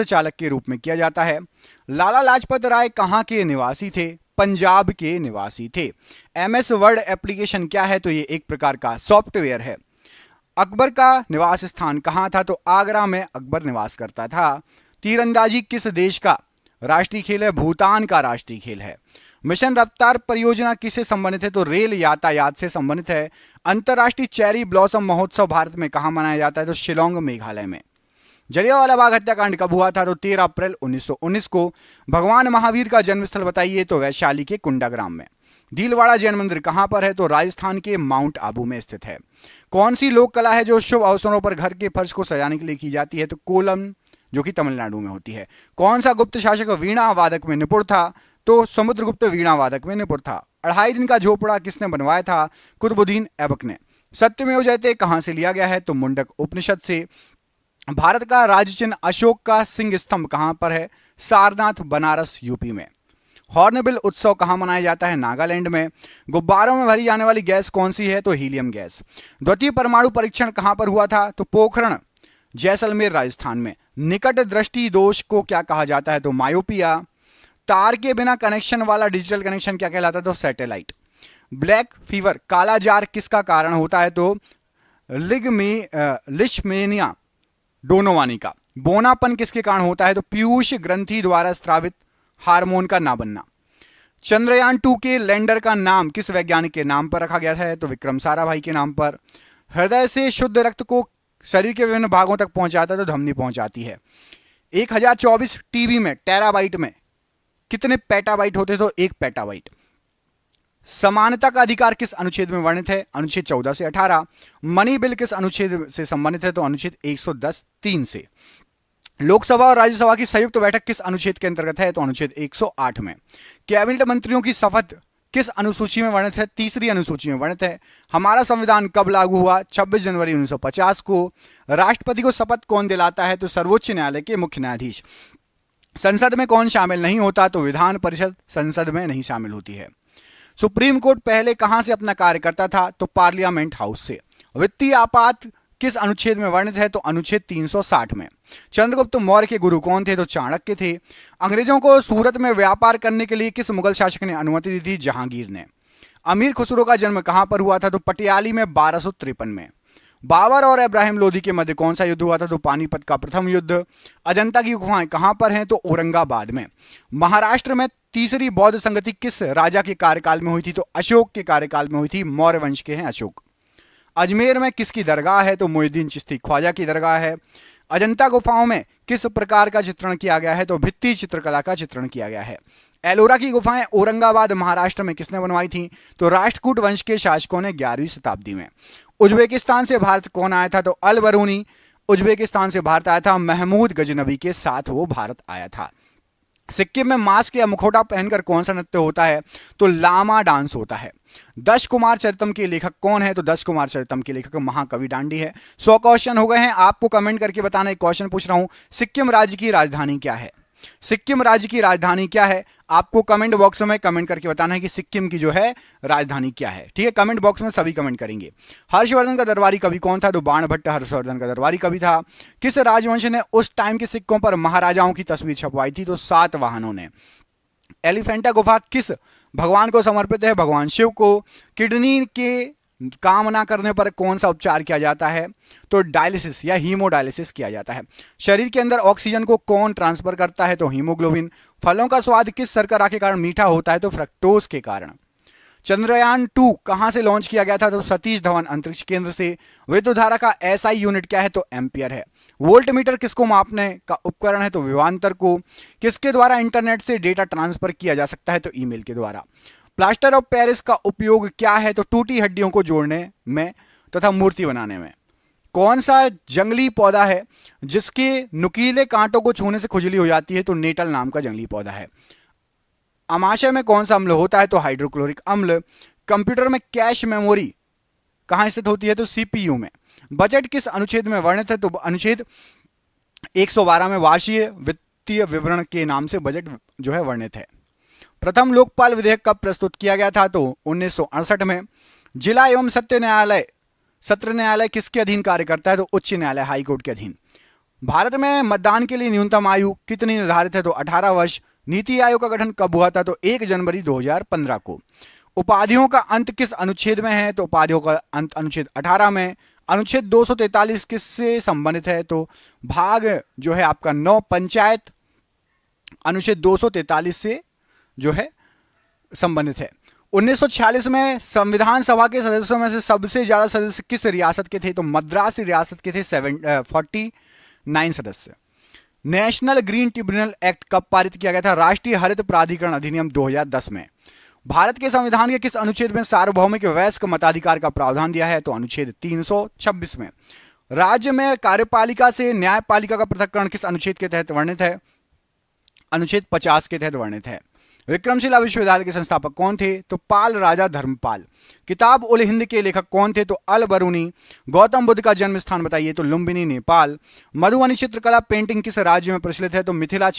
चालक के रूप में किया जाता है। लाला लाजपत राय कहाँ के निवासी थे? पंजाब के निवासी थे। MS वर्ड एप्लीकेशन क्या है? तो ये एक प्रकार का सॉफ्टवेयर है। अकबर का निवास स्थान कहाँ था? तो आगरा में अकबर निवास करता था। तीरंदाजी किस देश का राष्ट्रीय खेल है? भूटान का राष्ट्रीय खेल है। मिशन रफ्तार परियोजना किससे संबंधित है? तो रेल यातायात से संबंधित है। अंतर्राष्ट्रीय चेरी ब्लॉसम महोत्सव भारत में कहाँ मनाया जाता है? तो शिलोंग मेघालय में। जलियांवाला बाग हत्याकांड कब हुआ था? तो 13 अप्रैल 1919 को। भगवान महावीर का जन्मस्थल बताइए? तो वैशाली के कुंडाग्राम में। भीलवाड़ा जैन मंदिर कहां पर है? तो राजस्थान के माउंट आबू में स्थित है। कौन सी लोक कला है जो शुभ अवसरों पर घर के फर्श को सजाने के लिए की जाती है? तो कोलम, जो कि तमिलनाडु में होती है। कौन सा गुप्त शासक वीणा वादक में निपुण था? तो समुद्रगुप्त वीणा वादक में निपुण था। 2.5 दिन का झोपड़ा किसने बनवाया था? कुतुबुद्दीन ऐबक ने। सत्यमेव जयते कहां से लिया गया है? तो मुंडक उपनिषद से। भारत का राज्य चिन्ह अशोक का सिंह स्तंभ कहां पर है? सारनाथ, बनारस, यूपी में। हॉर्नबिल उत्सव कहां मनाया जाता है? नागालैंड में। गुब्बारों में भरी जाने वाली गैस कौन सी है? तो हीलियम गैस। द्वितीय परमाणु परीक्षण कहां पर हुआ था? तो पोखरण, जैसलमेर, राजस्थान में। निकट दृष्टि दोष को क्या कहा जाता है? तो मायोपिया। तार के बिना कनेक्शन वाला डिजिटल कनेक्शन क्या कहलाता है? तो सैटेलाइट। ब्लैक फीवर, काला जार किसका कारण होता है? तो लिशमेनिया डोनोवानी का। बोनापन किसके कारण होता है? तो पीयूष ग्रंथि द्वारा स्रावित हार्मोन का ना बनना। चंद्रयान 2 के लैंडर का नाम किस वैज्ञानिक के नाम पर रखा गया है? तो विक्रम साराभाई के नाम पर। हृदय से शुद्ध रक्त को शरीर के विभिन्न भागों तक पहुंचाता है तो धमनी पहुंचाती है। 1024 टीबी में, टेराबाइट में कितने पेटाबाइट होते? तो 1 पेटाबाइट। समानता का अधिकार किस अनुच्छेद में वर्णित है? अनुच्छेद 14 से 18। मनी बिल किस अनुच्छेद से संबंधित है? तो अनुच्छेद 110(3) से। लोकसभा और राज्यसभा की संयुक्त बैठक किस अनुच्छेद के अंतर्गत है? तो अनुच्छेद 108 में। कैबिनेट मंत्रियों की शपथ किस अनुसूची में वर्णित है? 3री अनुसूची में वर्णित है। हमारा संविधान कब लागू हुआ? 26 जनवरी 1950 को। राष्ट्रपति को शपथ कौन दिलाता है? तो सर्वोच्च न्यायालय के मुख्य न्यायाधीश। संसद में कौन शामिल नहीं होता? तो विधान परिषद संसद में नहीं शामिल होती है। सुप्रीम कोर्ट पहले कहां से अपना कार्य करता था? तो पार्लियामेंट हाउस से। वित्तीय आपात किस अनुच्छेद में वर्णित है? तो अनुच्छेद 360 में। चंद्रगुप्त मौर्य के गुरु कौन थे? तो चाणक्य थे। अंग्रेजों को सूरत में व्यापार करने के लिए किस मुगल शासक ने अनुमति दी थी? जहांगीर ने। अमीर खुसरो का जन्म कहां पर हुआ था? तो पटियाली में 1253 में। बाबर और इब्राहिम लोदी के मध्य कौन सा युद्ध हुआ था? तो पानीपत का प्रथम युद्ध। अजंता की गुफाएं कहां पर हैं? तो औरंगाबाद में। महाराष्ट्र में तीसरी बौद्ध संगति किस राजा के कार्यकाल में हुई थी? तो अशोक के कार्यकाल में हुई थी। मौर्य वंश के हैं अशोक। अजमेर में किसकी दरगाह है? तो मोइनुद्दीन चिश्ती ख्वाजा की दरगाह है। अजंता गुफाओं में किस प्रकार का चित्रण किया गया है? तो भित्ति चित्रकला का चित्रण किया गया है। एलोरा की गुफाएं औरंगाबाद महाराष्ट्र में किसने बनवाई थी? तो राष्ट्रकूट वंश के शासकों ने 11वीं शताब्दी में। उज्बेकिस्तान से भारत कौन आया था? तो अल बरूनी उज्बेकिस्तान से भारत आया था। महमूद गजनबी के साथ वो भारत आया था। सिक्किम में मास्क या मुखौटा पहनकर कौन सा नृत्य होता है? तो लामा डांस होता है। 10 कुमार चरितम के लेखक कौन है? तो 10 कुमार चरितम के लेखक महाकवि डांडी है। 100 क्वेश्चन हो गए हैं। आपको कमेंट करके बताना। एक क्वेश्चन पूछ रहा हूं, सिक्किम राज्य की राजधानी क्या है? सिक्किम राज्य की राजधानी क्या है? आपको कमेंट बॉक्स में कमेंट करके बताना है कि सिक्किम की जो है राजधानी क्या है। ठीक है, कमेंट बॉक्स में सभी कमेंट करेंगे। हर्षवर्धन का दरबारी कवि कौन था? तो बाणभट्ट हर्षवर्धन का दरबारी कवि था। किस राजवंश ने उस टाइम के सिक्कों पर महाराजाओं की तस्वीर छपवाई थी? तो सातवाहनों ने। एलिफेंटा गुफा किस भगवान को समर्पित है? भगवान शिव को। किडनी के काम ना करने पर कौन सा उपचार किया जाता है? तो डायलिसिस या हीमोडायलिसिस किया जाता है। शरीर के अंदर ऑक्सीजन को कौन ट्रांसफर करता है? तो हीमोग्लोबिन। फलों का स्वाद किस शर्करा के कारण मीठा होता है? तो फ्रक्टोज के कारण। चंद्रयान 2 कहां से लॉन्च किया गया था? तो सतीश धवन अंतरिक्ष केंद्र से। विद्युत धारा का एसआई यूनिट क्या है? तो एम्पियर है। वोल्ट मीटर किसको मापने का उपकरण है? तो विभवांतर को। किसके द्वारा इंटरनेट से डेटा ट्रांसफर किया जा सकता है? तो ईमेल के द्वारा। प्लास्टर ऑफ पेरिस का उपयोग क्या है? तो टूटी हड्डियों को जोड़ने में तथा मूर्ति बनाने में। कौन सा जंगली पौधा है जिसके नुकीले कांटों को छूने से खुजली हो जाती है? तो नेटल नाम का जंगली पौधा है। अमाशय में कौन सा अम्ल होता है? तो हाइड्रोक्लोरिक अम्ल। कंप्यूटर में कैश मेमोरी कहां स्थित होती है? तो सीपीयू में। बजट किस अनुच्छेद में वर्णित है? तो अनुच्छेद 112 में वार्षिक वित्तीय विवरण के नाम से बजट जो है वर्णित है। प्रथम लोकपाल विधेयक कब प्रस्तुत किया गया था? तो 1968 में। जिला एवं सत्र न्यायालय किसके अधीन कार्य करता है? तो उच्च न्यायालय हाईकोर्ट के अधीन। भारत में मतदान के लिए न्यूनतम आयु कितनी निर्धारित है? तो 18 वर्ष। नीति आयोग का गठन कब हुआ था? तो 1 जनवरी 2015 को। उपाधियों का अंत किस अनुच्छेद में है? तो उपाधियों का अंत अनुच्छेद 18 में। अनुच्छेद 243 किससे संबंधित है? तो भाग जो है आपका 9 पंचायत अनुच्छेद 243 से जो है संबंधित है। 1946 में संविधान सभा के सदस्यों में से सबसे ज्यादा सदस्य किस रियासत के थे? तो मद्रास रियासत के थे 49 सदस्य। नेशनल ग्रीन ट्रिब्यूनल एक्ट कब पारित किया गया था? राष्ट्रीय हरित प्राधिकरण अधिनियम 2010 में। भारत के संविधान के किस अनुच्छेद में सार्वभौमिक वयस्क मताधिकार का प्रावधान दिया है? तो अनुच्छेद 326 में। राज्य में कार्यपालिका से न्यायपालिका का पृथक्करण किस अनुच्छेद के तहत वर्णित है? अनुच्छेद 50 के तहत वर्णित है। विक्रमशिला विश्वविद्यालय के संस्थापक कौन थे? तो पाल राजा धर्मपाल। किताब उल हिंद के लेखक कौन थे? तो अल बरूनी। गौतम बुद्ध का जन्म स्थान बताइए? तो लुम्बिनी नेपाल। मधुबनी चित्रकला पेंटिंग किस राज्य में प्रचलित है? तो मिथिला